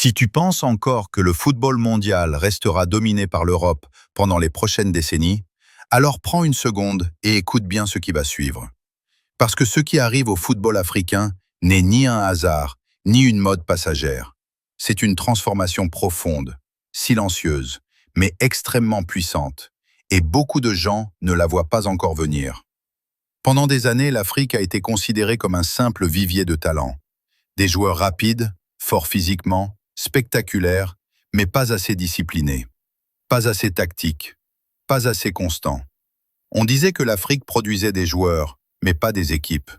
Si tu penses encore que le football mondial restera dominé par l'Europe pendant les prochaines décennies, alors prends une seconde et écoute bien ce qui va suivre. Parce que ce qui arrive au football africain n'est ni un hasard, ni une mode passagère. C'est une transformation profonde, silencieuse, mais extrêmement puissante, et beaucoup de gens ne la voient pas encore venir. Pendant des années, l'Afrique a été considérée comme un simple vivier de talents. Des joueurs rapides, forts physiquement, spectaculaires, mais pas assez disciplinés, pas assez tactiques, pas assez constants. On disait que l'Afrique produisait des joueurs, mais pas des équipes.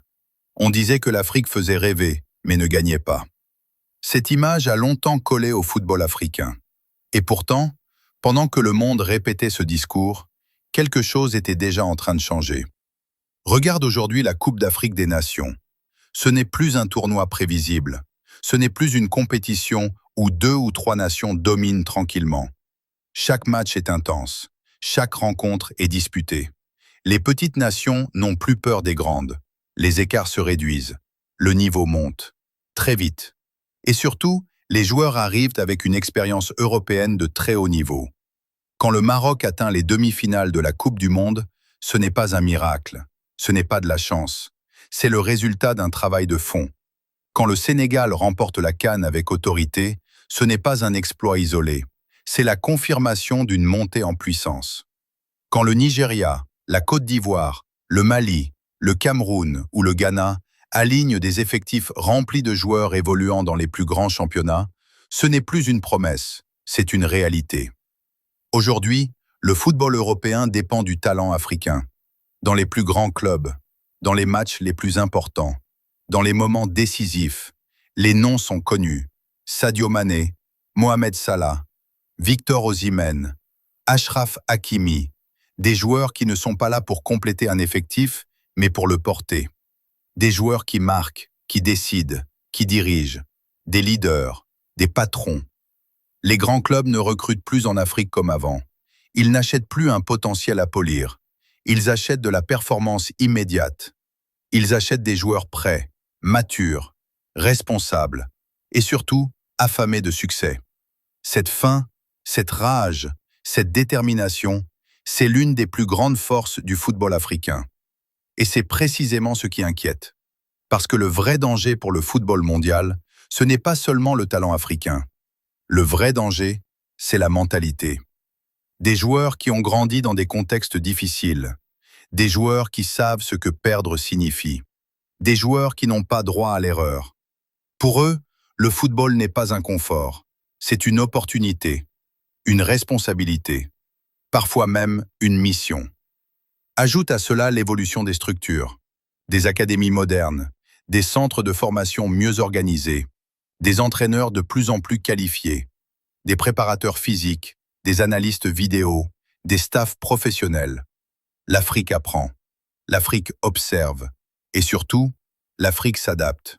On disait que l'Afrique faisait rêver, mais ne gagnait pas. Cette image a longtemps collé au football africain. Et pourtant, pendant que le monde répétait ce discours, quelque chose était déjà en train de changer. Regarde aujourd'hui la Coupe d'Afrique des Nations. Ce n'est plus un tournoi prévisible. Ce n'est plus une compétition où 2 ou 3 nations dominent tranquillement. Chaque match est intense. Chaque rencontre est disputée. Les petites nations n'ont plus peur des grandes. Les écarts se réduisent. Le niveau monte. Très vite. Et surtout, les joueurs arrivent avec une expérience européenne de très haut niveau. Quand le Maroc atteint les demi-finales de la Coupe du Monde, ce n'est pas un miracle. Ce n'est pas de la chance. C'est le résultat d'un travail de fond. Quand le Sénégal remporte la CAN avec autorité, ce n'est pas un exploit isolé. C'est la confirmation d'une montée en puissance. Quand le Nigeria, la Côte d'Ivoire, le Mali, le Cameroun ou le Ghana alignent des effectifs remplis de joueurs évoluant dans les plus grands championnats, ce n'est plus une promesse, c'est une réalité. Aujourd'hui, le football européen dépend du talent africain. Dans les plus grands clubs, dans les matchs les plus importants, dans les moments décisifs, les noms sont connus. Sadio Mané, Mohamed Salah, Victor Osimhen, Achraf Hakimi, des joueurs qui ne sont pas là pour compléter un effectif, mais pour le porter. Des joueurs qui marquent, qui décident, qui dirigent, des leaders, des patrons. Les grands clubs ne recrutent plus en Afrique comme avant. Ils n'achètent plus un potentiel à polir. Ils achètent de la performance immédiate. Ils achètent des joueurs prêts, matures, responsables et surtout affamés de succès. Cette faim, cette rage, cette détermination, c'est l'une des plus grandes forces du football africain. Et c'est précisément ce qui inquiète. Parce que le vrai danger pour le football mondial, ce n'est pas seulement le talent africain. Le vrai danger, c'est la mentalité. Des joueurs qui ont grandi dans des contextes difficiles. Des joueurs qui savent ce que perdre signifie. Des joueurs qui n'ont pas droit à l'erreur. Pour eux, le football n'est pas un confort. C'est une opportunité, une responsabilité, parfois même une mission. Ajoute à cela l'évolution des structures, des académies modernes, des centres de formation mieux organisés, des entraîneurs de plus en plus qualifiés, des préparateurs physiques, des analystes vidéo, des staffs professionnels. L'Afrique apprend, l'Afrique observe, et surtout, l'Afrique s'adapte.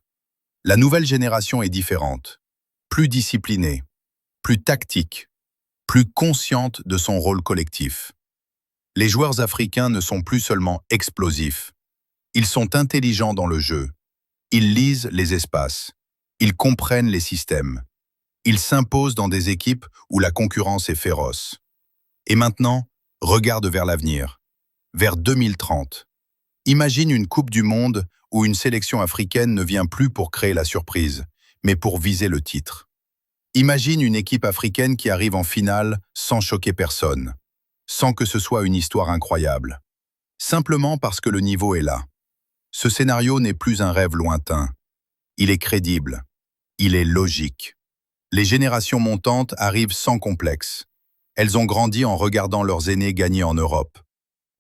La nouvelle génération est différente, plus disciplinée, plus tactique, plus consciente de son rôle collectif. Les joueurs africains ne sont plus seulement explosifs. Ils sont intelligents dans le jeu. Ils lisent les espaces. Ils comprennent les systèmes. Ils s'imposent dans des équipes où la concurrence est féroce. Et maintenant, regarde vers l'avenir, vers 2030. Imagine une Coupe du Monde où une sélection africaine ne vient plus pour créer la surprise, mais pour viser le titre. Imagine une équipe africaine qui arrive en finale sans choquer personne, sans que ce soit une histoire incroyable. Simplement parce que le niveau est là. Ce scénario n'est plus un rêve lointain. Il est crédible. Il est logique. Les générations montantes arrivent sans complexe. Elles ont grandi en regardant leurs aînés gagner en Europe.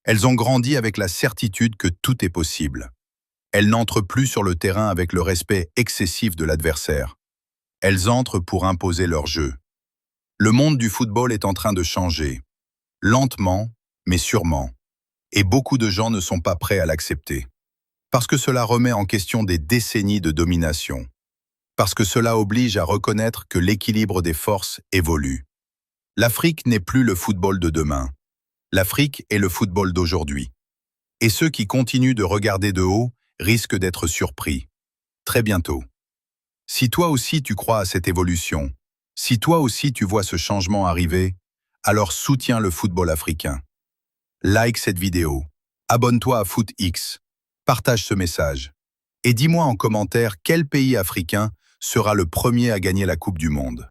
Elles ont grandi avec la certitude que tout est possible. Elles n'entrent plus sur le terrain avec le respect excessif de l'adversaire. Elles entrent pour imposer leur jeu. Le monde du football est en train de changer. Lentement, mais sûrement. Et beaucoup de gens ne sont pas prêts à l'accepter. Parce que cela remet en question des décennies de domination. Parce que cela oblige à reconnaître que l'équilibre des forces évolue. L'Afrique n'est plus le football de demain. L'Afrique est le football d'aujourd'hui. Et ceux qui continuent de regarder de haut risquent d'être surpris. Très bientôt. Si toi aussi tu crois à cette évolution, Si toi aussi tu vois ce changement arriver, alors soutiens le football africain. Like cette vidéo, abonne-toi à FootX, partage ce message et dis-moi en commentaire quel pays africain sera le premier à gagner la Coupe du Monde.